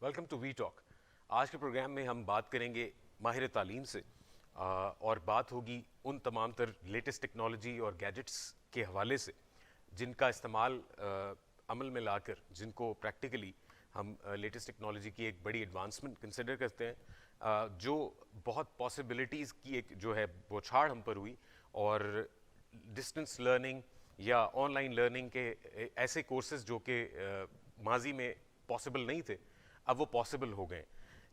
Welcome to we talk. आज के programme में हम बात करेंगे माहिर तालीम से और बात होगी उन तमाम तर लेटेस्ट टेक्नोलॉजी और गैजेट्स के हवाले से जिनका इस्तेमाल अमल में लाकर जिनको प्रैक्टिकली हम लेटेस्ट टेक्नोलॉजी की एक बड़ी एडवांसमेंट कंसिडर करते हैं, जो बहुत पॉसिबिलिटीज़ की एक जो है बौछार हम पर हुई और डिस्टेंस लर्निंग या ऑनलाइन लर्निंग के ऐसे कोर्सेज जो कि माजी में पॉसिबल नहीं थे, अब वो पॉसिबल हो गए।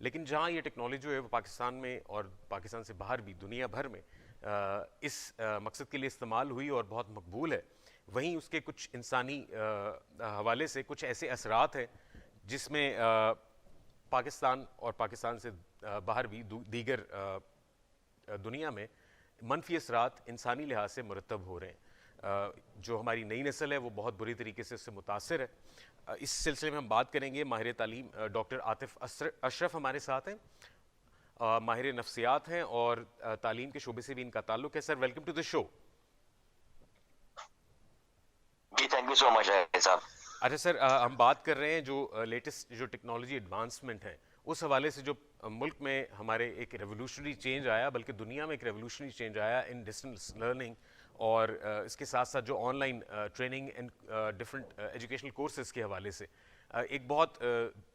लेकिन जहाँ ये टेक्नोलॉजी जो है वो पाकिस्तान में और पाकिस्तान से बाहर भी दुनिया भर में इस मकसद के लिए इस्तेमाल हुई और बहुत मकबूल है, वहीं उसके कुछ इंसानी हवाले से कुछ ऐसे असरात हैं जिसमें पाकिस्तान और पाकिस्तान से बाहर भी दीगर दुनिया में मनफी असरात इंसानी लिहाज से मुरतब हो रहे हैं। जो हमारी नई नस्ल है वो बहुत बुरी तरीके से इससे मुतासर है। इस सिलसिले में हम बात करेंगे। माहिर तालीम डॉक्टर आतिफ अशरफ हमारे साथ हैं, माहिर नफ्सियात हैं और तालीम के शोबे से भी इनका ताल्लुक है। Sir, welcome to the show. जी, थैंक यू सो मच साहब। अच्छा सर, हम बात कर रहे हैं जो लेटेस्ट जो टेक्नोलॉजी एडवांसमेंट है उस हवाले से जो मुल्क में हमारे एक रेवोल्यूशनरी चेंज आया, बल्कि दुनिया में एक रेवोल्यूशनरी चेंज आया इन डिस्टेंस लर्निंग और इसके साथ साथ जो online training and different educational courses के हवाले से एक बहुत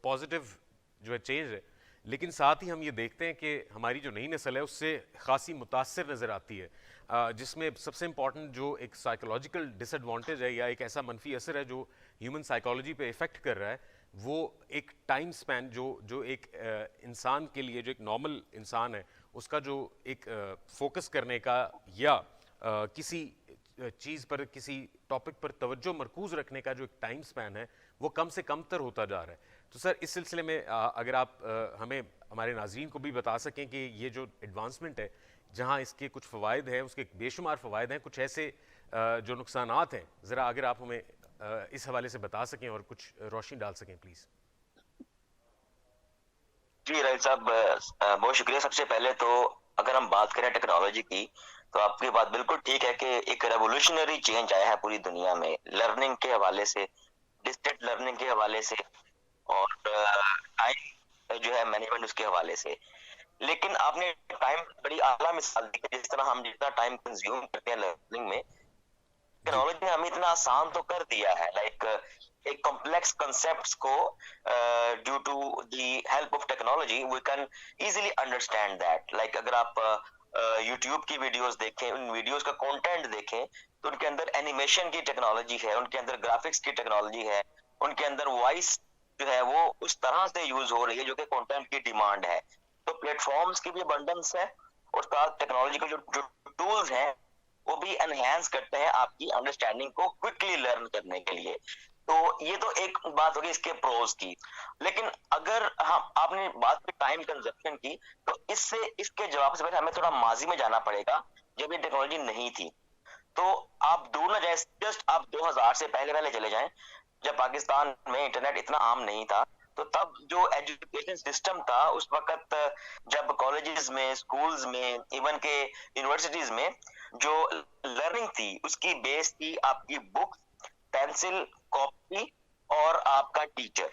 पॉजिटिव जो है चेंज है। लेकिन साथ ही हम ये देखते हैं कि हमारी जो नई नस्ल है उससे खासी मुतासर नज़र आती है, जिसमें सबसे इम्पॉर्टेंट जो एक साइकोलॉजिकल डिसएडवांटेज है या एक ऐसा मनफी असर है जो ह्यूमन साइकोलॉजी पे इफ़ेक्ट कर रहा है, वो एक टाइम स्पैन जो एक इंसान के लिए, जो एक नॉर्मल इंसान है उसका जो एक फोकस करने का या किसी चीज़ पर, किसी टॉपिक पर तवज्जो मरकूज़ रखने का जो एक टाइम स्पैन है वो कम से कम तर होता जा रहा है। तो सर, इस सिलसिले में अगर आप हमें, हमारे नाज़रीन को भी बता सकें कि ये जो एडवांसमेंट है, जहाँ इसके कुछ फ़वाइद हैं, उसके बेशुमार फ़वाइद हैं, कुछ ऐसे जो नुकसानात हैं, ज़रा अगर आप हमें इस हवाले से बता सकें और कुछ रोशनी डाल सकें प्लीज़। जी राइट साहब, बहुत शुक्रिया। सबसे पहले तो अगर हम बात करें टेक्नोलॉजी की, तो आपकी बात बिल्कुल ठीक है कि एक रेवोल्यूशनरी चेंज आया है पूरी दुनिया में, लर्निंग के हवाले से, डिस्टेंस लर्निंग के हवाले से और टाइम जो है मैनेजमेंट उसके हवाले से। लेकिन आपने टाइम बड़ी आला मिसाल दी कि जिस तरह हम जितना टाइम कंज्यूम करते हैं लर्निंग में, जी टेक्नोलॉजी ने हमें इतना आसान तो कर दिया है, लाइक एक कॉम्प्लेक्स कॉन्सेप्ट्स को due to the help of technology we can easily understand that. Like अगर आप यूट्यूब की वीडियोस देखें, उन वीडियोस का कंटेंट देखें, तो उनके अंदर एनिमेशन की टेक्नोलॉजी है, उनके अंदर ग्राफिक्स की टेक्नोलॉजी है, उनके अंदर वॉइस जो है वो उस तरह से यूज हो रही है जो कि कंटेंट की डिमांड है। तो प्लेटफॉर्म्स की भी अबंडेंस है और साथ टेक्नोलॉजी के जो टूल्स हैं वो भी एनहेंस करते हैं आपकी अंडरस्टैंडिंग को क्विकली लर्न करने के लिए। तो ये तो एक बात होगी इसके प्रोज की। लेकिन अगर हम आपने बात की टाइम कंजप्शन की, तो इससे इसके जवाब से पहले हमें थोड़ा माजी में जाना पड़ेगा जब ये टेक्नोलॉजी नहीं थी। तो आप दूर ना जाए, जस्ट आप 2000 से पहले पहले चले जाएं, जब पाकिस्तान में इंटरनेट इतना आम नहीं था। तो तब जो एजुकेशन सिस्टम था उस वक्त, जब कॉलेजेस में, स्कूल्स में, इवन के यूनिवर्सिटीज में जो लर्निंग थी उसकी बेस थी आपकी बुक, पेंसिल, कॉपी और आपका टीचर।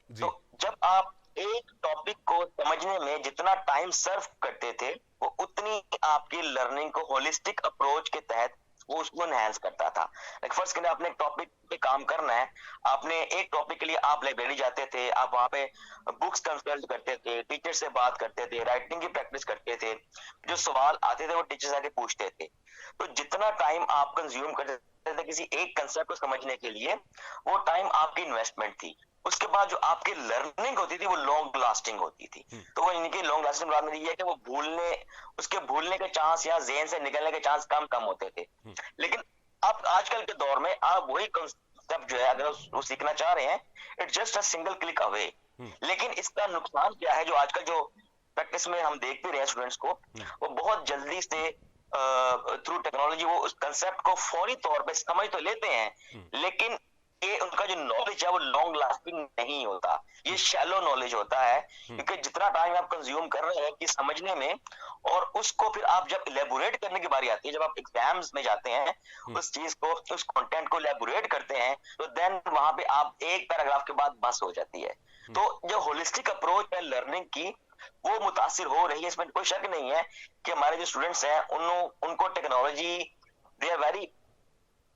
जी तो जब आप एक टॉपिक को समझने में जितना टाइम सर्व करते थे, वो उतनी आपकी लर्निंग को होलिस्टिक अप्रोच के तहत वो उसको एनहांस करता था। लाइक फर्स्ट के लिए आपने एक टॉपिक पे काम करना है, आपने एक टॉपिक के लिए आप लाइब्रेरी जाते थे, आप वहां पे बुक्स कंसल्ट करते थे, टीचर से बात करते थे, राइटिंग की प्रैक्टिस करते थे, जो सवाल आते थे वो टीचर आके पूछते थे। तो जितना टाइम आप कंज्यूम करते थे किसी एक कंसेप्ट को समझने के लिए, वो टाइम आपकी इन्वेस्टमेंट थी। उसके बाद जो आपकी लर्निंग होती थी वो लॉन्ग लास्टिंग होती थी। तो वो इनकी लॉन्ग लास्टिंग बाद में ये है कि वो उसके भूलने के चांस या ज़हन से निकलने के चांस कम कम होते थे। लेकिन अब आजकल के दौर में आप वही कंसेप्ट जो है अगर वो सीखना चाह रहे हैं, it's just a single click away. लेकिन इसका नुकसान क्या है, जो आजकल जो प्रैक्टिस में हम देखते रहे स्टूडेंट्स को, वो बहुत जल्दी से थ्रू टेक्नोलॉजी वो उस कंसेप्ट को फौरी तौर पे समझ तो लेते हैं, लेकिन ये उनका जो नॉलेज है वो लॉन्ग लास्टिंग नहीं होता, ये शैलो नॉलेज होता है, क्योंकि जितना टाइम आप कंज्यूम कर रहे हैं कि समझने में, और उसको फिर आप जब इलेबोरेट करने की बारी आती है, जब आप एग्जाम्स में जाते हैं, उस चीज को, उस कंटेंट को इलेबोरेट करते हैं, तो देन वहां पे आप एक पैराग्राफ के बाद बस हो जाती है। तो जो होलिस्टिक अप्रोच है लर्निंग की, वो मुतासिर हो रही है, इसमें कोई शक नहीं है कि हमारे जो स्टूडेंट्स हैं उनको technology, they are very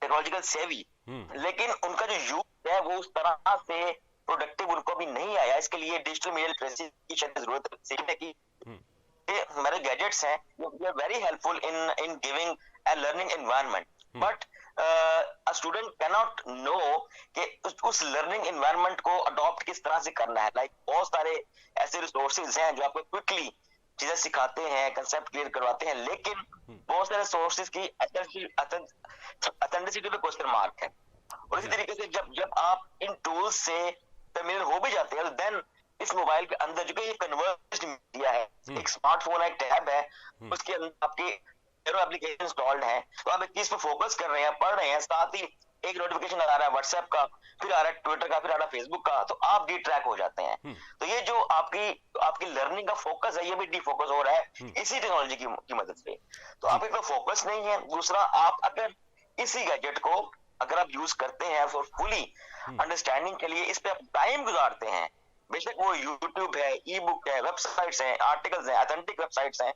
technological savvy, लेकिन उनका जो यूज है वो उस तरह से प्रोडक्टिव उनको भी नहीं आया। इसके लिए डिजिटल मीडिया लिटरेसी की शायद जरूरत है, सीखने की। ये हमारे गैजेट्स हैं, they are very helpful in giving a learning environment, but a student can not know कि उस लर्निंग एनवायरनमेंट को अडॉप्ट किस तरह से करना है। लाइक बहुत सारे ऐसे रिसोर्सेज हैं जो आपको क्विकली चीजें सिखाते हैं, कंसेप्ट क्लियर करवाते हैं, लेकिन बहुत सारे सोर्सेज की ऑथेंटिसिटी पे क्वेश्चन मार्क है। और इसी तरीके से जब जब आप इन टूल्स से फेमिलियर हो भी जाते हैं, तो देन इस मोबाइल के अंदर जो कि ये कन्वर्ज्ड मीडिया है, एक स्मार्टफोन है, एक टैब है, उसके अंदर आपकी एप्लीकेशन इंस्टॉल्ड है, तो आप एक चीज पे फोकस कर रहे हैं, पढ़ रहे हैं, साथ ही एक नोटिफिकेशन आ रहा है व्हाट्सएप का, फिर आ रहा है ट्विटर का, फिर आ रहा है फेसबुक का, तो आप डिट्रैक्ट हो जाते हैं। तो ये जो आपकी आपकी लर्निंग का फोकस है, ये भी डिफोकस हो रहा है इसी टेक्नोलॉजी की मदद से। तो आप एक तो फोकस नहीं है, दूसरा आप अगर इसी गैजेट को अगर आप यूज करते हैं फॉर फुली अंडरस्टैंडिंग के लिए, इस पे आप टाइम गुजारते हैं, बेशक वो यूट्यूब है, ई बुक है, वेबसाइट्स हैं, आर्टिकल्स हैं, ऑथेंटिक वेबसाइट्स हैं,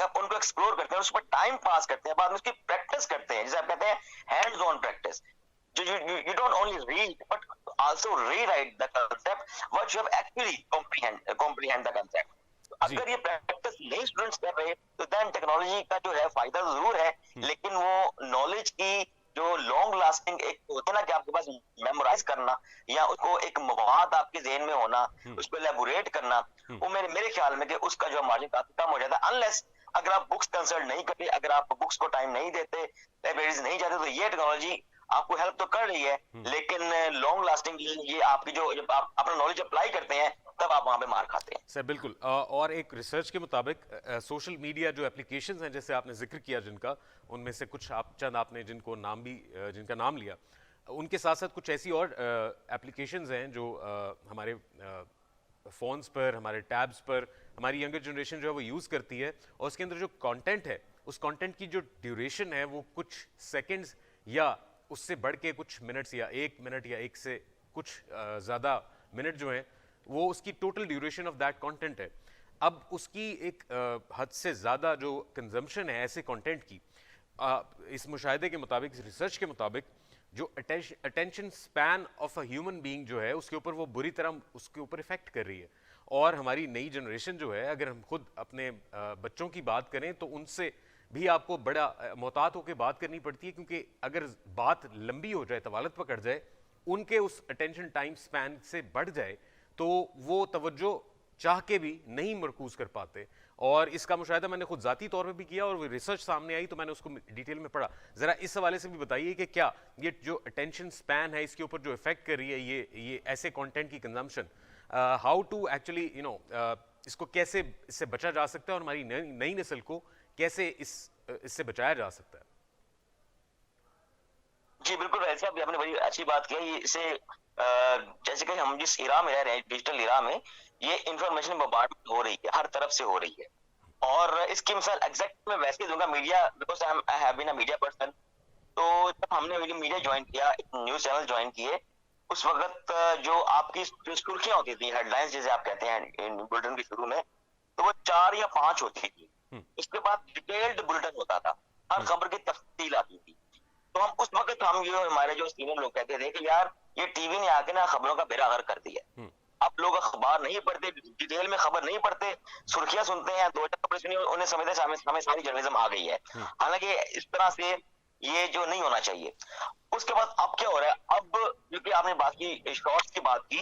आप उनको एक्सप्लोर करते हैं, उस पर टाइम पास करते हैं, बाद में उसकी प्रैक्टिस करते हैं, जिसे आप कहते हैं hands on practice. You don't only read but also rewrite the concept what you have actually comprehend the concept. तो अगर ये प्रैक्टिस नहीं स्टूडेंट्स कर रहे, तो देन टेक्नोलॉजी का जो है फायदा जरूर है, लेकिन वो नॉलेज की जो लॉन्ग लास्टिंग एक होता है ना, कि आपके पास मेमोराइज करना या उसको एक मवाद आपके जहन में होना, उसको एलेबोरेट करना, वो मेरे ख्याल में कि उसका जो मार्जिन काफी कम हो जाता है, अनलेस अगर आप बुक्स कंसल्ट नहीं करते, अगर आप बुक्स को टाइम नहीं देते, लाइब्रेरीज नहीं जाते, तो ये टेक्नोलॉजी आपको हेल्प तो कर रही है, लेकिन लॉन्ग लास्टिंग ये आपकी जब आप अपना नॉलेज अप्लाई करते हैं, तब आप वहां पे मार खाते हैं। सर बिल्कुल, और एक रिसर्च के मुताबिक सोशल मीडिया जो एप्लीकेशंस हैं, जैसे आपने जिक्र किया जिनका, उनमें से कुछ आपने जिनको नाम भी जिनका नाम लिया, उनके साथ साथ कुछ ऐसी और एप्लीकेशंस हैं जो हमारे फ़ोन्स पर, हमारे टैब्स पर हमारी यंगर जनरेशन जो है वो यूज़ करती है, और उसके अंदर जो कंटेंट है, उस कंटेंट की जो ड्यूरेशन है वो कुछ सेकंड्स या उससे बढ़ के कुछ मिनट्स, या 1 मिनट या एक से कुछ ज़्यादा मिनट जो हैं, वो उसकी total duration of that content है। अब उसकी एक हद से ज़्यादा जो कंजम्पशन है ऐसे कंटेंट की, इस मुशाहिदे के मुताबिक, इस रिसर्च के मुताबिक, जो attention span of a human being जो है उसके ऊपर वो बुरी तरह उसके ऊपर इफेक्ट कर रही है। और हमारी नई जनरेशन जो है, अगर हम खुद अपने बच्चों की बात करें, तो उनसे भी आपको बड़ा मोहतात होकर बात करनी पड़ती है, क्योंकि अगर बात लंबी हो जाए, तवालत पकड़ जाए, उनके उस अटेंशन टाइम स्पैन से बढ़ जाए, तो वो तवज्जो चाह के भी नहीं मरकूज कर पाते। और इसका मुशाहिदा मैंने खुद ज़ाती तौर पे भी किया, और वो रिसर्च सामने आई तो मैंने उसको डिटेल में पढ़ा। ज़रा इस हवाले से भी बताइए कि क्या ये जो अटेंशन स्पैन है, इसके ऊपर जो इफेक्ट कर रही है ये ऐसे कंटेंट की कंजम्पशन, हाउ टू एक्चुअली इसको कैसे इससे बचा जा सकता है, और हमारी नई नस्ल को कैसे इससे बचाया जा सकता है? जी बिल्कुल, वैसे अभी आपने बड़ी अच्छी बात की है। इसे जैसे कि हम जिस इरा में रह रहे हैं, डिजिटल इरा में, ये इंफॉर्मेशन बम्बार्डमेंट हो रही है, हर तरफ से हो रही है। और इसकी मिसाल एग्जैक्ट मैं वैसे दूंगा, media, because I have been a media person. तो जब हमने मीडिया ज्वाइन किया, न्यूज चैनल ज्वाइन किए, उस वक्त जो आपकी जो सुर्खियां होती थी, हेडलाइंस जिसे आप कहते हैं बुलेटिन के शुरू में, तो वो 4 या 5 होती थी। इसके बाद डिटेल्ड बुलेटिन होता था, हर खबर की तफसील आती थी। तो हम उस वक्त ये हमारे जो सीनियर लोग कहते थे कि यार ये टीवी ने आके ना खबरों का बेड़ा गर्क कर दिया। अब लोग अखबार नहीं पढ़ते, डिटेल में खबर नहीं पढ़ते, सुर्खियां सुनते हैं, 2 खबरें सुनी, उन्हें समझते हमें सारी जर्नलिज्म आ गई है। हालांकि इस तरह से ये जो नहीं होना चाहिए। उसके बाद अब क्या हो रहा है, अब क्योंकि आपने बात की, शॉर्ट्स की बात की,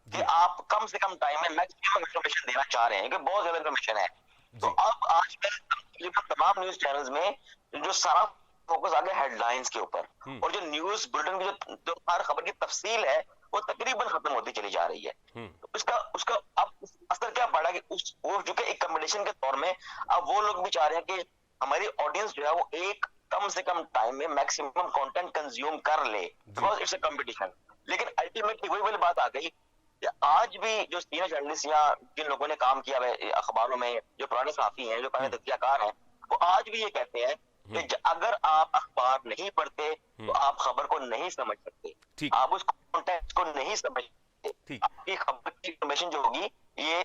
कि आप कम से कम टाइम में मैक्सिमम इंफॉर्मेशन देना चाह रहे हैं, क्योंकि बहुत ज्यादा इंफॉर्मेशन है। तो अब आजकल तमाम न्यूज चैनल्स में जो सारा फोकस आ गया हेडलाइंस के ऊपर, और जो न्यूज बुलेटिन की जो हर खबर की तफसील है वो तकरीबन खत्म होती चली जा रही है। तो उसका अब असर क्या पड़ा कि वो जो कि एक कंपटीशन के तौर में अब वो लोग भी चाह रहे हैं कि हमारी ऑडियंस जो है वो एक कम से कम टाइम में मैक्सिमम कंटेंट कंज्यूम कर ले, बिकॉज इट्स अ कंपटीशन। लेकिन अल्टीमेटली वही वाली बात आ गई कि आज भी जो सीनियर जर्नलिस्ट या जिन लोगों ने काम किया है अखबारों में, जो पुराने सहाफी हैं, जो पुराने तज्जियाकार हैं, वो आज भी ये कहते हैं कि अगर आप अखबार नहीं पढ़ते तो आप खबर को नहीं समझ सकते, ठीक आप उस कॉन्टेक्स्ट को नहीं समझ सकते, ठीक आपकी खबर की इंफॉर्मेशन जो होगी ये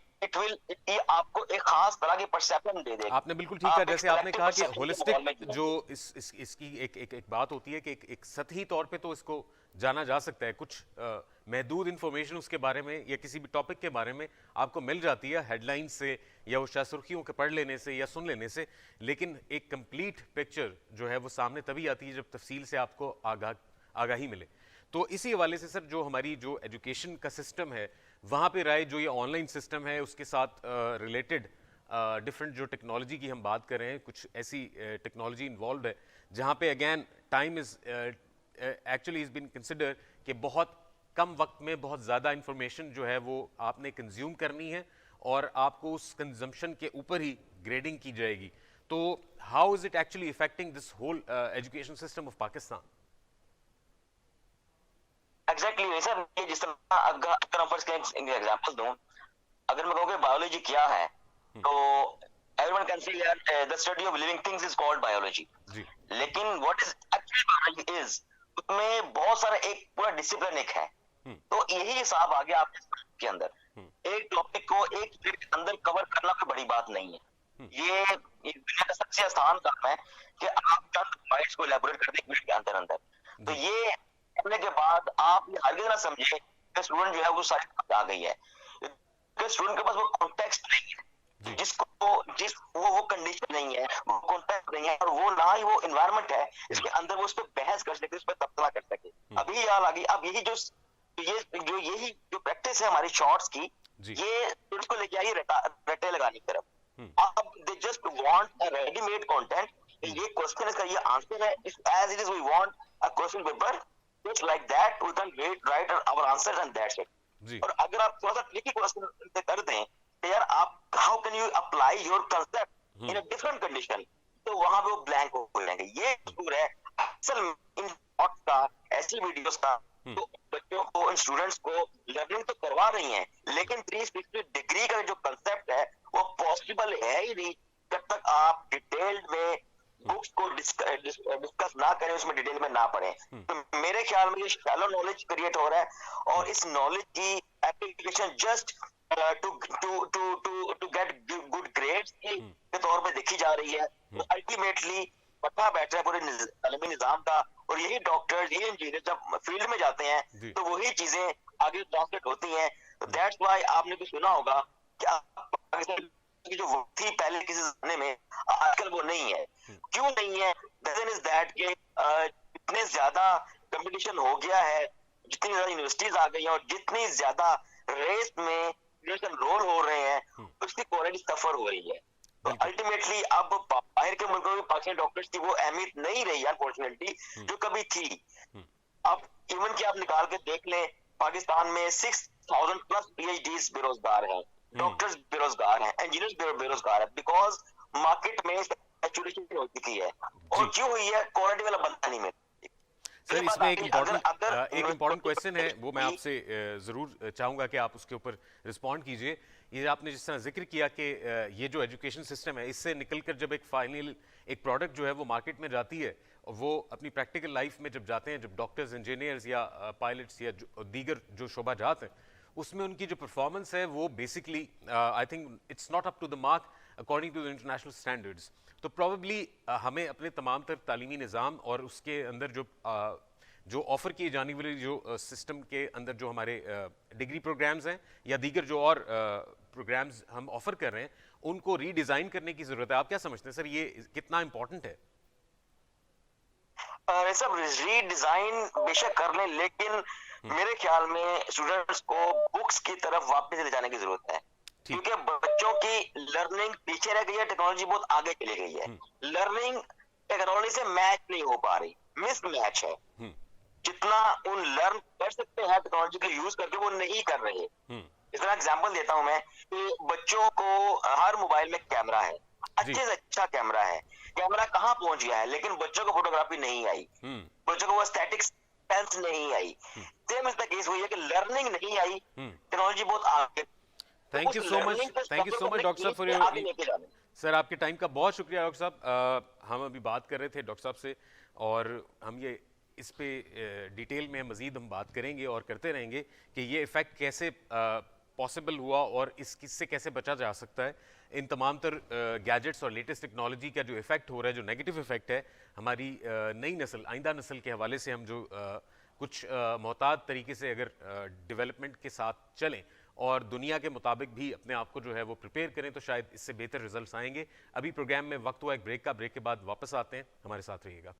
आपको एक खास तरह की परसेप्शन दे देगा। आपने बिल्कुल ठीक कहा। जैसे आपने कहा कि होलिस्टिक जो इसकी एक बात होती है कि एक सतही तौर पे तो इसको जाना जा सकता है, कुछ महदूद इंफॉर्मेशन उसके बारे में या किसी भी टॉपिक के बारे में आपको मिल जाती है हेडलाइन से या वो शायद सुर्खियों के पढ़ लेने से या सुन लेने से, लेकिन एक कंप्लीट पिक्चर जो है वो सामने तभी आती है जब तफसील से आपको आगाही मिले। तो इसी हवाले से सर जो हमारी जो एजुकेशन का सिस्टम है वहाँ पे राय जो ये ऑनलाइन सिस्टम है उसके साथ रिलेटेड डिफरेंट जो टेक्नोलॉजी की हम बात कर रहे हैं, कुछ ऐसी टेक्नोलॉजी इन्वॉल्व है जहाँ पे again time is actually is been consider कि बहुत कम वक्त में बहुत ज़्यादा इंफॉर्मेशन जो है वो आपने कंज्यूम करनी है और आपको उस कंजम्पशन के ऊपर ही ग्रेडिंग की जाएगी। तो how is it actually affecting this whole education system of Pakistan? Exactly sir, ये जिस तरह अगर फर्स्ट एग्जांपल दूं, अगर मैं कहूं कि बायोलॉजी क्या है तो एवरीवन कैन से यार the study of living things is called biology, लेकिन what is actually biology is, उसमें बहुत सारा एक पूरा डिसिप्लिन एक है। तो यही हिसाब आ गया आपके अंदर, एक टॉपिक को एक पीरियड के अंदर कवर करना कोई बड़ी बात नहीं है। ये दुनिया का सबसे आसान काम है कि आप चंद पॉइंट्स को इलैबोरेट कर दें एक मिनट के अंदर अंदर। तो ये करने के बाद आप ये हरगिज़ ना समझे कि स्टूडेंट जो है वो सारी बात आ गई है, कि स्टूडेंट के पास वो कॉन्टेक्स्ट नहीं है, जिस वो कंडीशन नहीं है, वो कॉन्टेक्स्ट नहीं है, और वो ना ही वो एनवायरनमेंट है इसके अंदर वो उस पर बहस कर सके, उस पर तबसरा कर सके। अभी याद आ गई, अब यही जो प्रैक्टिस है हमारी शॉर्ट्स की, ये स्टूडेंट्स को लेके आई रटे लगाने की तरफ। अब they just want a readymade content, ये क्वेश्चन इसका ये आंसर है, as it is we want a question paper just like that we can write our answers and that's it। और अगर आप थोड़ा सा ट्रिकी क्वेश्चन कर दें तो यार आप how can you apply your concept in a different condition, तो वहां पे वो ब्लैंक हो जाएंगे। ये जरूर है असल इन शॉर्ट्स का, ऐसी वीडियोस का, तो बच्चों को, इन स्टूडेंट्स को लर्निंग तो करवा रही हैं, लेकिन 360 डिग्री का जो कंसेप्ट है वो पॉसिबल है ही नहीं जब तक आप डिटेल्ड में बुक्स को डिस्कस ना करें, उसमें डिटेल में ना पढ़ें। तो मेरे ख्याल में ये शैलो नॉलेज क्रिएट हो रहा है और इस नॉलेज की application just to get good grades के तौर पे देखी जा रही है। तो अल्टीमेटली पता बैठ रहा है पूरे तालीमी निजाम का, और यही डॉक्टर्स, यही इंजीनियर जब फील्ड में जाते हैं तो वही चीजें आगे ट्रांसलेट होती हैं। तो दैट्स व्हाई आपने भी सुना होगा कि की जो वो थी पहले किसी जमाने में, आजकल वो नहीं है। क्यों नहीं है? रीजन इज दैट कि इतने ज्यादा कंपटीशन हो गया है, जितनी ज्यादा यूनिवर्सिटीज आ गई हैं और जितनी ज्यादा रेस में रोल हो रहे हैं, उसकी क्वालिटी सफर हो रही है। तो अल्टीमेटली अब बाहर के मुल्कों में पाकिस्तानी डॉक्टर्स की वो अहमियत नहीं रही अनफॉर्चुनेटली जो कभी थी। अब इवन कि आप निकाल के देख लें, पाकिस्तान में 6000 प्लस PhDs बेरोजगार हैं, डॉक्टर्स बेरोजगार हैं, इंजीनियर्स बेरोजगार है, बिकॉज मार्केट में सैचुरेशन हो चुकी है। और क्यों हुई है? क्वालिटी वाला बंदा नहीं मिलता। सर इसमें एक इम्पोर्टेंट क्वेश्चन है, वो मैं आपसे जरूर चाहूंगा कि आप उसके ऊपर रिस्पॉन्ड कीजिए। ये आपने जिस तरह जिक्र किया कि ये जो एजुकेशन सिस्टम है, इससे निकलकर जब एक फाइनल एक प्रोडक्ट जो है वो मार्केट में जाती है, वो अपनी प्रैक्टिकल लाइफ में जब जाते हैं, जब डॉक्टर्स, इंजीनियर्स या पायलट्स या दीगर जो शोबाजात हैं, उसमें उनकी जो परफॉर्मेंस है वो basically I think it's not up to the mark according to the international standards. तो प्रॉबेबली हमें अपने तमाम तर तालीमी निज़ाम और उसके अंदर जो ऑफ़र किए जाने वाले जो सिस्टम के अंदर जो हमारे डिग्री प्रोग्राम्स हैं या दीगर जो और प्रोग्राम्स हम ऑफ़र कर रहे हैं, उनको रीडिज़ाइन करने की ज़रूरत है। आप क्या समझते हैं सर, ये कितना इम्पोर्टेंट है? सब रीडिज़ाइन बेशक कर लें, लेकिन मेरे ख्याल में स्टूडेंट्स को बुक्स की तरफ वापस ले जाने की जरूरत है, क्योंकि बच्चों की लर्निंग पीछे रह गई है, टेक्नोलॉजी बहुत आगे चली गई है। लर्निंग टेक्नोलॉजी से मैच नहीं हो पा रही, मिस मैच है। जितना उन लर्न कर सकते हैं टेक्नोलॉजी को यूज करके, वो नहीं कर रहे। इस तरह एग्जांपल देता हूं मैं कि बच्चों को हर मोबाइल में कैमरा है, अच्छे से अच्छा कैमरा है, कैमरा कहाँ पहुंच गया है, लेकिन बच्चों को फोटोग्राफी नहीं आई, बच्चों को वो स्टैटिक्स कंसिस्टेंस नहीं आई, सेम इज द केस हुई है कि लर्निंग नहीं आई, टेक्नोलॉजी बहुत आगे, तो थैंक उस यू सो लर्निंग को मच स्ट्रगल डॉक्टर साहब करने फॉर के आगे योर लेके जाना। सर, आपके टाइम का बहुत शुक्रिया डॉक्टर साहब। हम अभी बात कर रहे थे डॉक्टर साहब से, और हम ये इस पे डिटेल में मज़ीद हम बात करेंगे और करते रहेंगे कि ये इफ़ेक्ट कैसे पॉसिबल हुआ और इससे कैसे बचा जा सकता है। इन तमाम तर गैजेट्स और लेटेस्ट टेक्नोलॉजी का जो इफ़ेक्ट हो रहा है, जो नेगेटिव इफ़ेक्ट है हमारी नई नस्ल, आइंदा नस्ल के हवाले से, हम जो कुछ मोहतात तरीके से अगर डेवलपमेंट के साथ चलें और दुनिया के मुताबिक भी अपने आप को जो है वो प्रिपेयर करें, तो शायद इससे बेहतर रिजल्ट्स आएंगे। अभी प्रोग्राम में वक्त हुआ एक ब्रेक का, ब्रेक के बाद वापस आते हैं, हमारे साथ रहिएगा।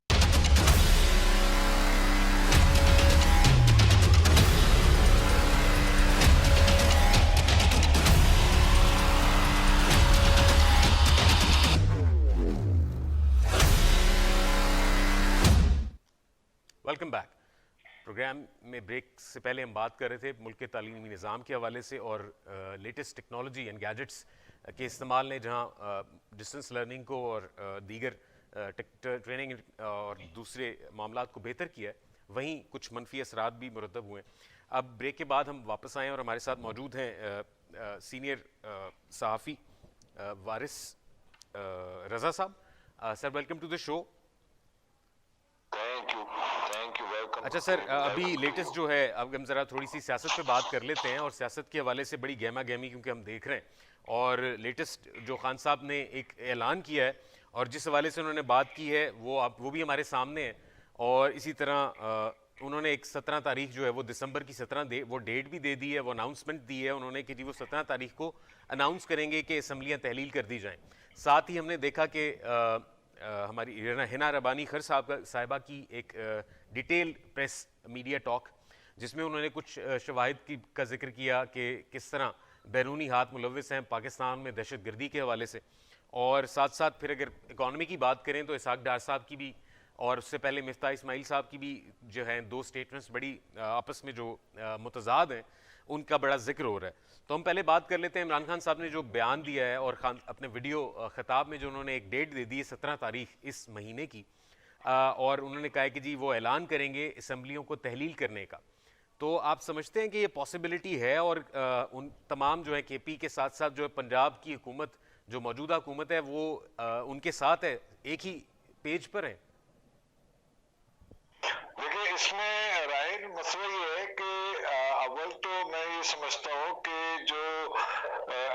Welcome back. प्रोग्राम में ब्रेक से पहले हम बात कर रहे थे मुल्क के तालीमी निज़ाम के हवाले से और लेटेस्ट टेक्नोलॉजी एंड गैजेट्स के इस्तेमाल ने जहाँ डिस्टेंस लर्निंग को और दीगर ट्रेनिंग और दूसरे मामलात को बेहतर किया है, वहीं कुछ मनफी असरात भी मुरतब हुए। अब ब्रेक के बाद हम वापस आए और हमारे साथ मौजूद हैं सीनियर सहाफ़ी वारिस रज़ा साहब। Sir, welcome to the show. Thank you, welcome. अच्छा सर, अभी लेटेस्ट जो है, अब हम ज़रा थोड़ी सी सियासत पे बात कर लेते हैं, और सियासत के हवाले से बड़ी गहमा गहमी क्योंकि हम देख रहे हैं, और लेटेस्ट जो खान साहब ने एक ऐलान किया है और जिस हवाले से उन्होंने बात की है वो भी हमारे सामने है। और इसी तरह उन्होंने एक 17 तारीख जो है वो दिसंबर की 17 वो डेट भी दे दी है, वो अनाउंसमेंट दी है उन्होंने कि जी वो 17 तारीख को अनाउंस करेंगे कि असम्बलियाँ तहलील कर दी जाएँ। साथ ही हमने देखा कि हमारी हिना रबानी खर साहिबा की एक डिटेल प्रेस मीडिया टॉक, जिसमें उन्होंने कुछ शवाहिद का जिक्र किया कि किस तरह बैरूनी हाथ मुलविस हैं पाकिस्तान में दहशत गर्दी के हवाले से। और साथ साथ फिर अगर इकॉनमी की बात करें तो इसहाक डार साहब की भी, और उससे पहले मिफ्ता इस्माइल साहब की भी जो है दो स्टेटमेंट्स बड़ी आपस में जो मुतजाद हैं, उनका बड़ा जिक्र हो रहा है। तो हम पहले बात कर लेते हैं इमरान खान साहब ने जो बयान दिया है और अपने वीडियो खिताब में जो उन्होंने एक डेट दे दी है 17 तारीख इस महीने की, और उन्होंने कहा है कि जी वो ऐलान करेंगे असम्बलियों को तहलील करने का। तो आप समझते हैं कि ये पॉसिबिलिटी है, और उन तमाम जो है KP के साथ साथ जो है पंजाब की हुकूमत, जो मौजूदा हुकूमत है, वो उनके साथ है, एक ही पेज पर है? देखिए, इसमें राइट मसला ये है कि अव्वल तो मैं ये समझता हूँ कि जो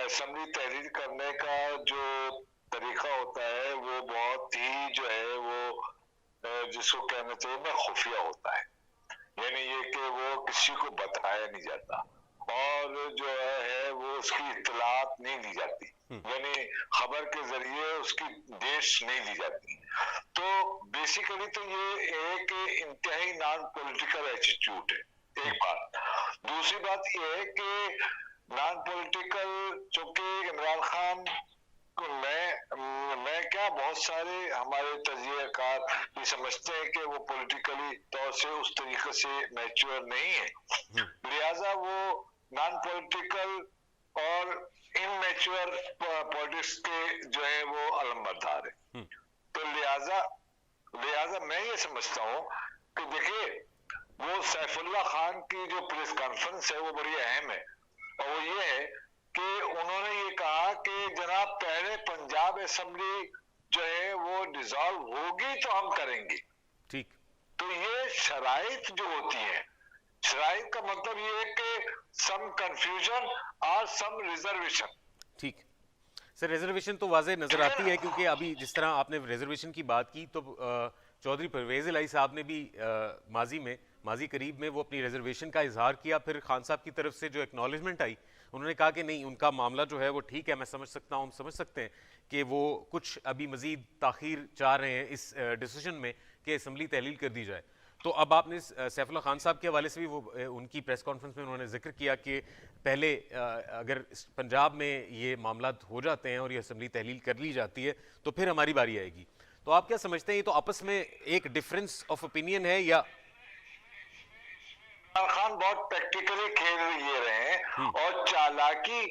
असेंबली तहरीर करने का जो तरीका होता है वो बहुत ही जो है वो जिसको कहना चाहिए ना खुफिया होता है, यानी ये कि वो किसी को बताया नहीं जाता और जो है वो उसकी इत्तलात नहीं दी जाती, यानी खबर के जरिए उसकी देश नहीं दी जाती। तो बेसिकली तो ये एक इंतहाई नॉन पॉलिटिकल एटीट्यूड है, एक बात। दूसरी बात ये है कि नॉन पॉलिटिकल, चूंकि इमरान खान को मैं क्या बहुत सारे हमारे तजियाकार ये समझते हैं कि वो पॉलिटिकली तौर से उस तरीके से मैच्योर नहीं है, लिहाजा वो नॉन पॉलिटिकल और इनमैच्योर पॉलिटिक्स के जो है वो अलमबरदार है। तो लिहाजा मैं ये समझता हूँ कि देखिए, वो सैफुल्लाह खान की जो प्रेस कॉन्फ्रेंस है वो बड़ी अहम है, और वो ये है कि उन्होंने ये कहा कि जनाब पहले पंजाब असेंबली जो है वो डिसॉल्व होगी तो हम करेंगे। ठीक। तो ये शराइत जो होती है, शराइत का मतलब ये है कि सम कंफ्यूजन और सम रिजर्वेशन। ठीक सर, रिजर्वेशन तो वाज़ेह नज़र आती है, क्योंकि अभी जिस तरह आपने रिजर्वेशन की बात की तो चौधरी परवेज़ इलाही साहब ने भी माजी करीब में वो अपनी रिजर्वेशन का इजहार किया। फिर खान साहब की तरफ से जो एक्नॉलेजमेंट आई, उन्होंने कहा कि नहीं, उनका मामला जो है वो ठीक है, मैं समझ सकता हूँ, हम समझ सकते हैं कि वो कुछ अभी मज़ीद ताख़ीर चाह रहे हैं इस डिसीजन में कि असम्बली तहलील कर दी जाए। तो अब आपने सैफुल्लाह खान साहब के हवाले से भी वो उनकी प्रेस कॉन्फ्रेंस में उन्होंने जिक्र किया कि पहले अगर पंजाब में ये मामला हो जाते हैं और ये असम्बली तहलील कर ली जाती है तो फिर हमारी बारी आएगी। तो आप क्या समझते हैं, ये तो आपस में एक डिफरेंस ऑफ ओपिनियन है, या इमरान खान बहुत प्रैक्टिकली खेल ये रहे हैं और चालाकी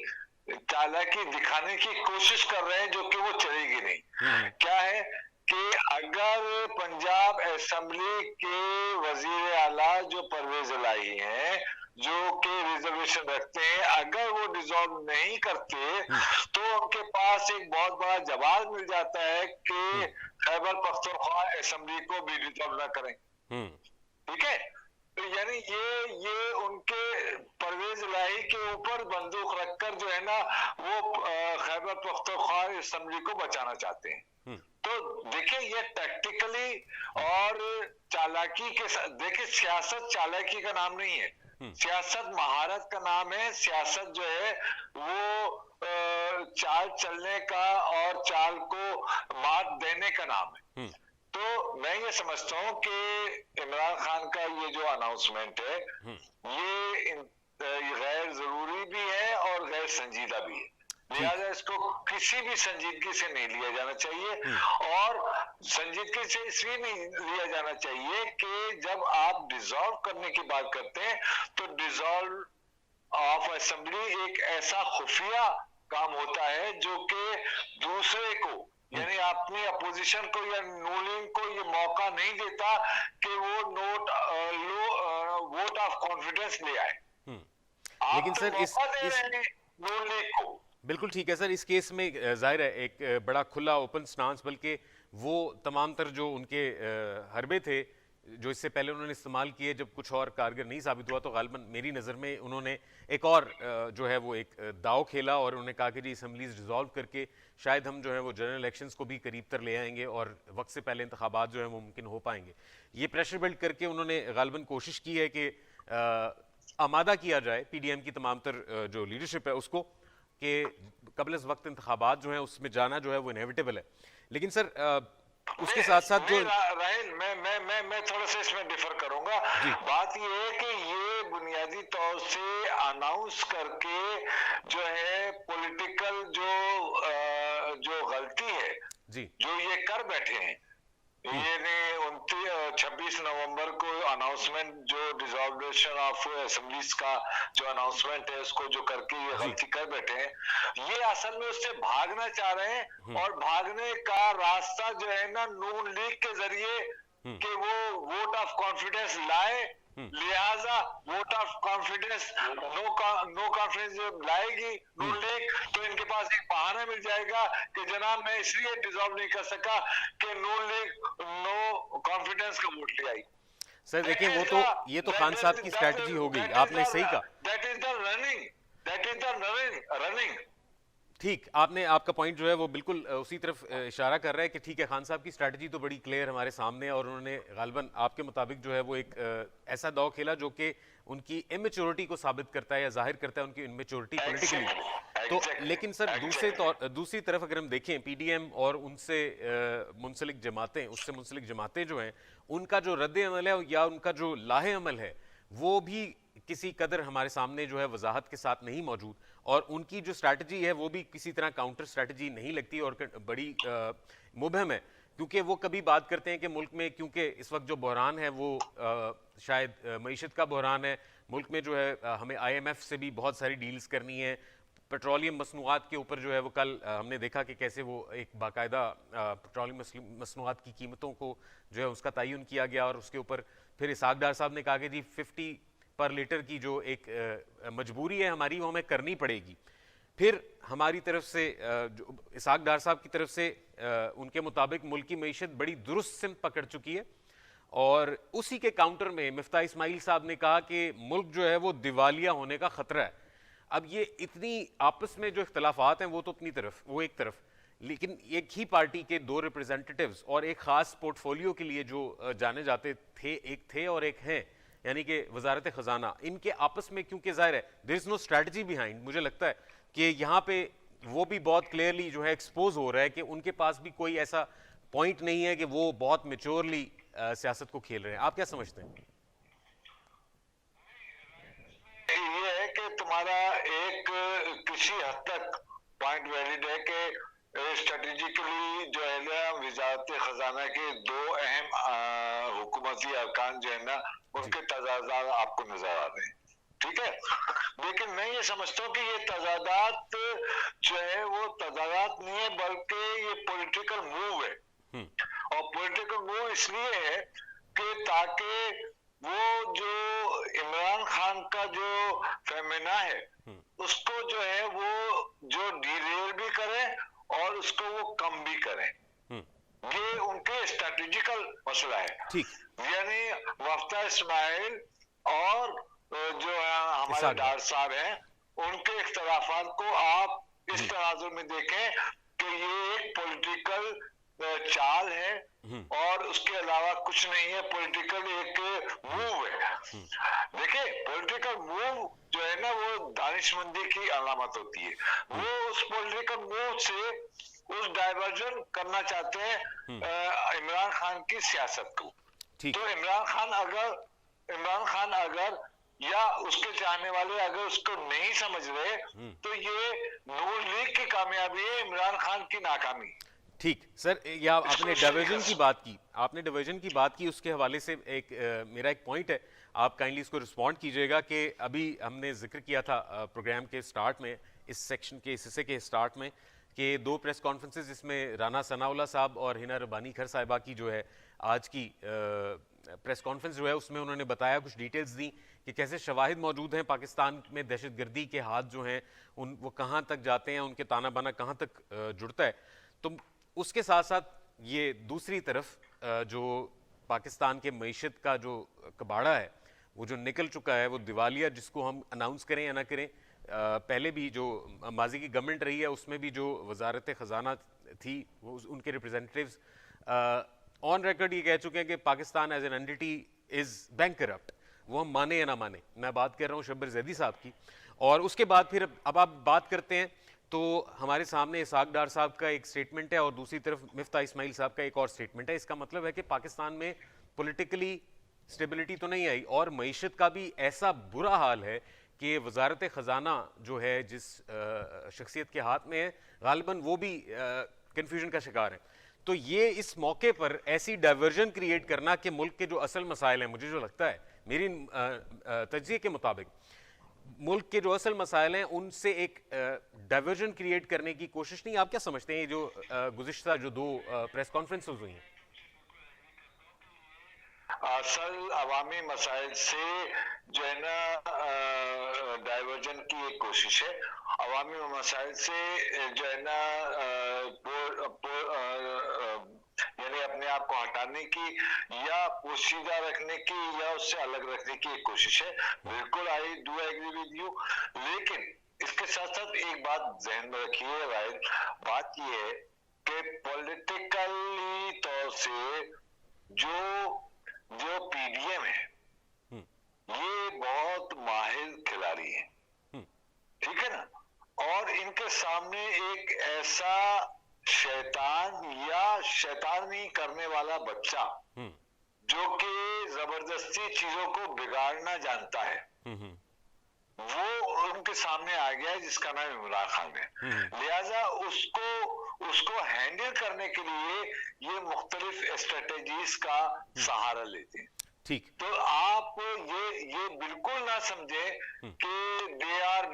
दिखाने की कोशिश कर रहे हैं, जो कि वो चलेगी नहीं। क्या है कि अगर पंजाब असेंबली के वजीर आला जो परवेज इलाही हैं, जो कि रिजर्वेशन रखते हैं, अगर वो डिसॉल्व नहीं करते तो उनके पास एक बहुत बड़ा जवाब मिल जाता है कि खैबर पख्तूनख्वा असेंबली को भी डिसॉल्व ना करें। ठीक है, तो यानी ये उनके परवेज इलाही के ऊपर बंदूक रखकर जो है ना वो खैबर पख्तूनख्वा असेंबली को बचाना चाहते हैं। तो देखिए ये टैक्टिकली और चालाकी के साथ, देखिए सियासत चालाकी का नाम नहीं है, सियासत महारत का नाम है। सियासत जो है वो चाल चलने का और चाल को मात देने का नाम है। तो मैं ये समझता हूं कि इमरान खान का ये जो अनाउंसमेंट है ये गैर जरूरी भी है और गैर संजीदा भी है, लिहाजा इसको किसी भी संजीदगी से नहीं लिया जाना चाहिए। और संजीदगी से इसलिए नहीं लिया जाना चाहिए कि जब आप डिसॉल्व करने की बात करते हैं तो डिसॉल्व ऑफ असेंबली एक ऐसा खुफिया काम होता है जो कि दूसरे को यानी अपनी अपोजिशन को या नूलिंग को ये मौका नहीं देता कि वो वोट ऑफ कॉन्फिडेंस ले आए। लेकिन तो सर मौका दे रहे हैं नूलिंग को। बिल्कुल ठीक है सर, इस केस में जाहिर है एक बड़ा खुला ओपन स्टांस, बल्कि वो तमाम तर जो उनके हरबे थे जो इससे पहले उन्होंने इस्तेमाल किए, जब कुछ और कारगर नहीं साबित हुआ तो गालिबन मेरी नज़र में उन्होंने एक और जो है वो एक दाव खेला और उन्होंने कहा कि जी असम्बलीज डिज़ोल्व करके शायद हम जो है वो जनरल इलेक्शंस को भी करीब तर ले आएंगे और वक्त से पहले इंतखाबात जो है वो मुमकिन हो पाएंगे। ये प्रेशर बिल्ड करके उन्होंने गालिबन कोशिश की है कि आमादा किया जाए PDM की तमाम तर जो लीडरशिप है उसको कि कबल वक्त इंतखाबात जो है उसमें जाना जो है वो इनएविटेबल है। लेकिन सर उसके साथ साथ जो राहिल मैं थोड़ा सा इसमें डिफर करूंगा। बात ये है कि ये बुनियादी तौर से अनाउंस करके जो है पॉलिटिकल जो गलती है जी जो ये कर बैठे हैं, ये 26 नवंबर को अनाउंसमेंट जो डिसॉल्वेशन ऑफ असेंबलीज का जो अनाउंसमेंट है उसको जो करके ये गलती कर बैठे हैं, ये असल में उससे भागना चाह रहे हैं। और भागने का रास्ता जो है ना नून लीग के जरिए कि वो वोट ऑफ कॉन्फिडेंस लाए, लिहाजा vote of confidence no confidence जब लाएगी नून लीग तो इनके पास एक बहाना मिल जाएगा कि जनाब मैं इसलिए डिसॉल्व नहीं कर सका कि नून लीग नो कॉन्फिडेंस का वोट ले आई। सर देखिए वो तो ये तो खान साहब की स्ट्रैटेजी हो गई, आपने सही कहा। That is the running. ठीक, आपने आपका पॉइंट जो है वो बिल्कुल उसी तरफ इशारा कर रहा है कि ठीक है खान साहब की स्ट्रैटेजी तो बड़ी क्लियर हमारे सामने है और उन्होंने गालिबन आपके मुताबिक जो है वो एक ऐसा दाव खेला जो कि उनकी इमेच्योरिटी को साबित करता है या जाहिर करता है उनकी इमेच्योरिटी पॉलिटिकली। तो लेकिन सर दूसरी तरफ अगर हम देखें PDM और उनसे मुंसलिक जमातें, उससे मुंसलिक जमातें जो हैं उनका जो रद्द अमल है या उनका जो लाहे अमल है वो भी किसी कदर हमारे सामने जो है वजाहत के साथ नहीं मौजूद और उनकी जो स्ट्रैटेजी है वो भी किसी तरह काउंटर स्ट्रैटेजी नहीं लगती और बड़ी मुबहम है, क्योंकि वो कभी बात करते हैं कि मुल्क में क्योंकि इस वक्त जो बहरान है वो शायद मईशत का बहरान है, मुल्क में जो है हमें IMF से भी बहुत सारी डील्स करनी है, पेट्रोलियम मसनूआत के ऊपर जो है वो कल हमने देखा कि कैसे वो एक बाकायदा पेट्रोलियम मसनूआत की कीमतों को जो है उसका तयन किया गया और उसके ऊपर फिर इसहाक डार साहब ने कहा कि जी 50 पर लीटर की जो एक मजबूरी है हमारी वो हमें करनी पड़ेगी। फिर हमारी तरफ से जो इसहाक डार साहब की तरफ से उनके मुताबिक मुल्क की मईशत बड़ी दुरुस्त सिमत पकड़ चुकी है और उसी के काउंटर में मिफ्ता इस्माइल साहब ने कहा कि मुल्क जो है वो दिवालिया होने का खतरा है। अब ये इतनी आपस में जो इख्तलाफात हैं वो तो अपनी तरफ वो एक तरफ, लेकिन एक ही पार्टी के दो रिप्रेजेंटेटिव्स और एक खास पोर्टफोलियो के लिए जो जाने जाते थे, एक थे और एक हैं, यानी कि वजारत खजाना, इनके आपस में क्योंकि जाहिर है there is no strategy behind, मुझे लगता है कि यहाँ पे वो भी बहुत क्लियरली जो है एक्सपोज हो रहा है कि उनके पास भी कोई ऐसा पॉइंट नहीं है कि वो बहुत मेच्योरली सियासत को खेल रहे हैं। आप क्या समझते हैं? ये है कि तुम्हारा एक किसी हद तक पॉइंट वैलिड है कि स्ट्रेटेजिकली जो है ना वजारत खजाना के दो अहम हुकूमती अरकान जो है ना उनके तजादात आपको नजर आ रहे हैं, ठीक है। लेकिन मैं ये समझता हूँ कि ये तजादात जो है वो तजादात नहीं है बल्कि ये पॉलिटिकल मूव है और पॉलिटिकल मूव इसलिए है कि ताकि वो जो इमरान खान का जो फेमिना है उसको जो है वो जो डिरेल भी करें और उसको वो कम भी करें, ये उनके स्ट्रेटेजिकल मसला है। ठीक, यानी वफ्ता इस्माइल और जो हमारे डार साहब हैं उनके इख्तलाफात को आप इस तराजू में देखें कि ये एक पॉलिटिकल चाल है और उसके अलावा कुछ नहीं है, पॉलिटिकल एक मूव है। देखिए पॉलिटिकल मूव जो है ना वो दानिशमंदी की अलामत होती है। वो उस पॉलिटिकल मूव से उस डाइवर्जन करना चाहते हैं इमरान खान की सियासत को। तो इमरान खान अगर या उसके चाहने वाले अगर उसको नहीं समझ रहे तो ये नून लीग की कामयाबी है, इमरान खान की नाकामी। ठीक सर, या आपने डाइवर्जन की बात की, उसके हवाले से मेरा एक पॉइंट है, आप काइंडली इसको रिस्पॉन्ड कीजिएगा कि अभी हमने जिक्र किया था प्रोग्राम के स्टार्ट में, इस सेक्शन के इस हिस्से के स्टार्ट में, कि 2 प्रेस कॉन्फ्रेंसेस जिसमें राना सनाउल्लाह साहब और हिना रब्बानी खर साहिबा की जो है आज की प्रेस कॉन्फ्रेंस जो है उसमें उन्होंने बताया, कुछ डिटेल्स दी कि कैसे शवाहिद मौजूद हैं पाकिस्तान में दहशतगर्दी के हाथ जो हैं वो कहाँ तक जाते हैं, उनके ताना बाना कहाँ तक जुड़ता है। तो उसके साथ साथ ये दूसरी तरफ जो पाकिस्तान के मईशत का जो कबाड़ा है वो जो निकल चुका है, वो दिवालिया जिसको हम अनाउंस करें या ना करें, पहले भी जो माजी की गवर्नमेंट रही है उसमें भी जो वजारत ख़जाना थी वो उनके रिप्रेजेंटेटिव्स ऑन रिकॉर्ड ये कह चुके हैं कि Pakistan as an entity is bank corrupt. वो हम माने या ना माने, मैं बात कर रहा हूँ शब्बर जैदी साहब की। और उसके बाद फिर अब आप बात करते हैं तो हमारे सामने इसहाक डार साहब का एक स्टेटमेंट है और दूसरी तरफ मिफ्ता इस्माइल साहब का एक और स्टेटमेंट है। इसका मतलब है कि पाकिस्तान में पॉलिटिकली स्टेबिलिटी तो नहीं आई और मईशत का भी ऐसा बुरा हाल है कि वजारत ख़जाना जो है जिस शख्सियत के हाथ में है गालिबन वो भी कन्फ्यूजन का शिकार है। तो ये इस मौके पर ऐसी डाइवर्जन क्रिएट करना कि मुल्क के जो असल मसाइल हैं, मुझे जो लगता है मेरी तज्ज़िये के मुताबिक मुल्क के जो असल मसाइल हैं उनसे एक डाइवर्जन क्रिएट करने की कोशिश नहीं। आप क्या समझते हैं ये जो गुज़िश्ता जो 2 प्रेस कॉन्फ्रेंसेस हुई हैं? असल अवामी मसाइल से जो है ना डाइवर्जन की एक कोशिश है, अवामी मसाइल से जो है ना यानी अपने आप को हटाने की या पोशीदा रखने की या उससे अलग रखने की एक कोशिश है। बिल्कुल I do agree with you, लेकिन इसके साथ साथ एक बात जहन में रखिए राइट, बात ये है कि पॉलिटिकली तौर से जो पीडीएम है ये बहुत माहिर खिलाड़ी है, ठीक है ना, और इनके सामने एक ऐसा शैतान या शैतानी करने वाला बच्चा जो कि जबरदस्ती चीजों को बिगाड़ना जानता है वो उनके सामने आ गया है जिसका नाम इमरान खान है। लिहाजा उसको हैंडल करने के लिए ये मुख्तलिफ स्ट्रेटेजीज का सहारा लेते हैं। ठीक, तो आप ये बिल्कुल ना समझे कि they are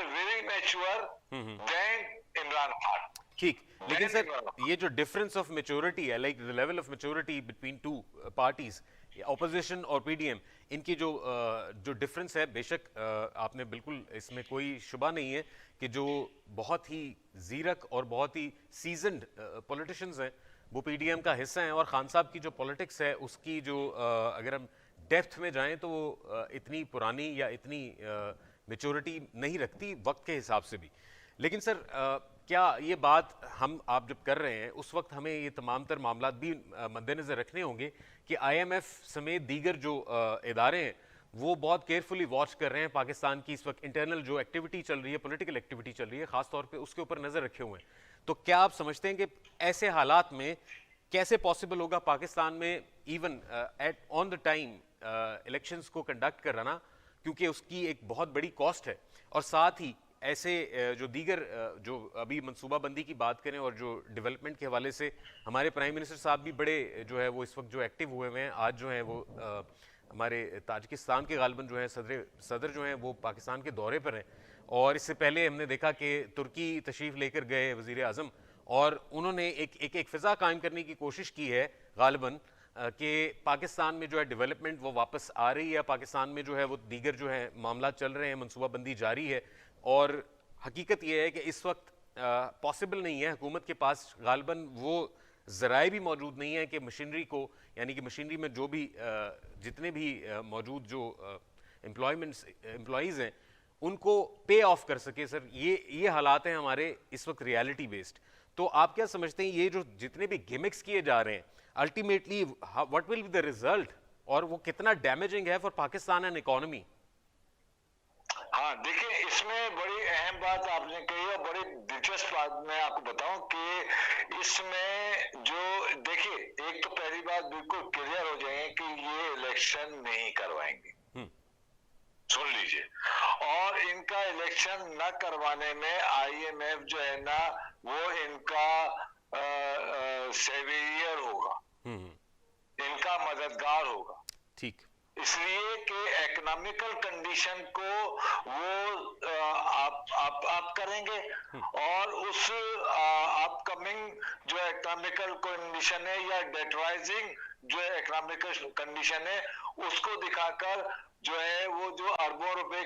very mature then Imran Khan. ठीक, लेकिन सर ये जो डिफरेंस ऑफ मैच्योरिटी है, like the level of maturity between 2 parties, opposition और पीडीएम, इनकी जो डिफरेंस है, बेशक आपने बिल्कुल इसमें कोई शुबा नहीं है कि जो बहुत ही जीरक और बहुत ही सीजन्ड पॉलिटिशियंस हैं वो पीडीएम का हिस्सा हैं और खान साहब की जो पॉलिटिक्स है उसकी जो अगर हम डेप्थ में जाएं तो वो इतनी पुरानी या इतनी मैच्योरिटी नहीं रखती वक्त के हिसाब से भी। लेकिन सर क्या ये बात आप जब कर रहे हैं उस वक्त हमें ये तमाम तर मामलात भी मद्देनज़र रखने होंगे कि आईएमएफ समेत दीगर जो इदारे हैं वो बहुत केयरफुली वॉच कर रहे हैं पाकिस्तान की इस वक्त इंटरनल जो एक्टिविटी चल रही है, पॉलिटिकल एक्टिविटी चल रही है, ख़ास तौर पे उसके ऊपर नज़र रखे हुए हैं। तो क्या आप समझते हैं कि ऐसे हालात में कैसे पॉसिबल होगा पाकिस्तान में even at on the time elections को कंडक्ट कराना, क्योंकि उसकी एक बहुत बड़ी कॉस्ट है, और साथ ही ऐसे जो दीगर जो अभी मनसूबाबंदी की बात करें और जो डेवलपमेंट के हवाले से हमारे प्राइम मिनिस्टर साहब भी बड़े जो है वो इस वक्त जो एक्टिव हुए हुए हैं, आज जो हैं वो हमारे ताजिकिस्तान के गालिबन जो है सदर जो हैं वो पाकिस्तान के दौरे पर हैं, और इससे पहले हमने देखा कि तुर्की तशरीफ़ लेकर गए वज़ीर आज़म और उन्होंने एक फ़िज़ा कायम करने की कोशिश की है गालिबन कि पाकिस्तान में जो है डेवलपमेंट वो वापस आ रही है, पाकिस्तान में जो है वो दीगर जो है मामला चल रहे हैं, मनसूबाबंदी जारी है। और हकीकत ये है कि इस वक्त पॉसिबल नहीं है, हुकूमत के पास गालिबन वो ज़राए भी मौजूद नहीं है कि मशीनरी को, यानी कि मशीनरी में जो भी जितने भी मौजूद जो एम्प्लॉयज़ हैं उनको पे ऑफ कर सके। सर ये हालात हैं हमारे इस वक्त रियलिटी बेस्ड। तो आप क्या समझते हैं ये जो जितने भी गिमिक्स किए जा रहे हैं ultimately what will be the result, और वो कितना डैमेजिंग है फॉर पाकिस्तान एंड इकोनॉमी? हाँ, देखिए इसमें बड़ी अहम बात आपने कही और बड़ी दिलचस्प बात मैं आपको बताऊं कि इसमें जो देखिए, एक तो पहली बात बिल्कुल क्लियर हो जाए कि ये इलेक्शन नहीं करवाएंगे, सुन लीजिए। और इनका इलेक्शन न करवाने में आईएमएफ जो है ना वो इनका सेवियर होगा, इनका मददगार होगा। ठीक, इसलिए कि इकोनॉमिकल कंडीशन को वो आप करेंगे और उस अपकमिंग जो इकोनॉमिकल कंडीशन है या डेटराइजिंग जो इकोनॉमिकल कंडीशन है उसको दिखाकर जो है वो जो अरबों रुपए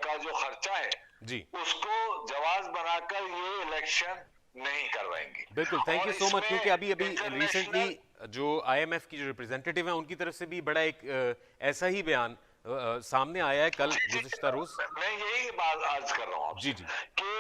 का जो खर्चा है जी, उसको जवाब बनाकर ये इलेक्शन नहीं करवाएंगे। बिल्कुल। Thank you so much. क्योंकि अभी रिसेंटली इंटरनेशनल जो आईएमएफ की जो रिप्रेजेंटेटिव है उनकी तरफ से भी बड़ा एक ऐसा ही बयान सामने आया है कल गुज़िश्ता रोज। मैं यही बात अर्ज कर रहा हूँ जी जी, कि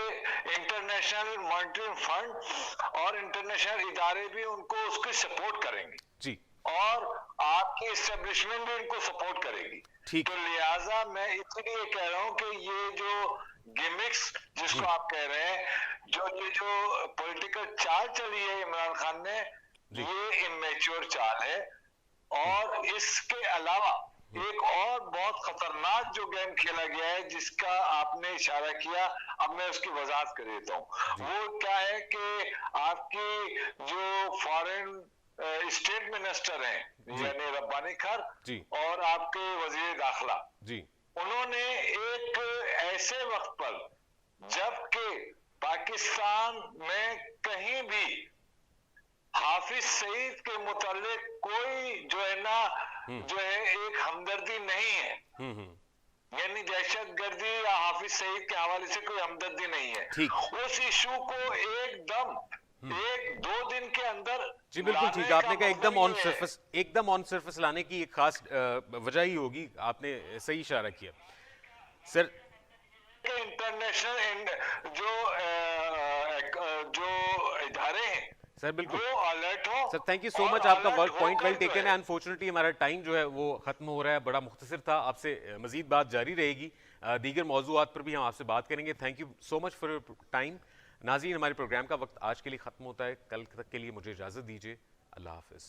इंटरनेशनल मॉनेटरी फंड और इंटरनेशनल इदारे भी उनको उसकी सपोर्ट करेंगे जी, और आपकी एस्टेब्लिशमेंट भी इनको सपोर्ट करेगी। ठीक, तो लिहाजा मैं इसलिए कह रहा हूँ कि ये जो गिमिक्स जिसको आप कह रहे हैं, ये जो पॉलिटिकल चाल चली है इमरान खान ने, ये इमेच्योर चाल है। और इसके अलावा एक और बहुत खतरनाक जो गेम खेला गया है जिसका आपने इशारा किया, अब मैं उसकी वजाहत कर देता हूँ। वो क्या है कि आपकी जो फॉरेन स्टेट मिनिस्टर हैं यानी रब्बानी खान जी, और आपके वजीर दाखिला जी, उन्होंने एक ऐसे वक्त पर जबकि पाकिस्तान में कहीं भी हाफिज सईद के मुतालिक कोई जो है ना जो है एक हमदर्दी नहीं है, यानी दहशतगर्दी या हाफिज सईद के हवाले से कोई हमदर्दी नहीं है, ठीक, उस इशू को एकदम एक दो दिन के अंदर जी, बिल्कुल ठीक। लाने आपने का कहा मतलब एकदम ऑन सरफेस लाने की एक खास वजह ही होगी, आपने सही इशारा किया सर। इंटरनेशनल जो इदारे हैं सर बिल्कुल वो अलर्ट हो। सर, थैंक यू सो और मच। आपका अलर्ट पॉइंट वेल होकर जो टेकन है। अनफॉर्चुनेटली हमारा टाइम जो है वो ख़त्म हो रहा है, बड़ा मुख्तसर था। आपसे मजीद बात जारी रहेगी, दीगर मौजूआत पर भी हम आपसे बात करेंगे। Thank you so much for your time. नाज़रीन, हमारे प्रोग्राम का वक्त आज के लिए ख़त्म होता है। कल तक के लिए मुझे इजाज़त दीजिए। अल्लाह हाफ़िज़।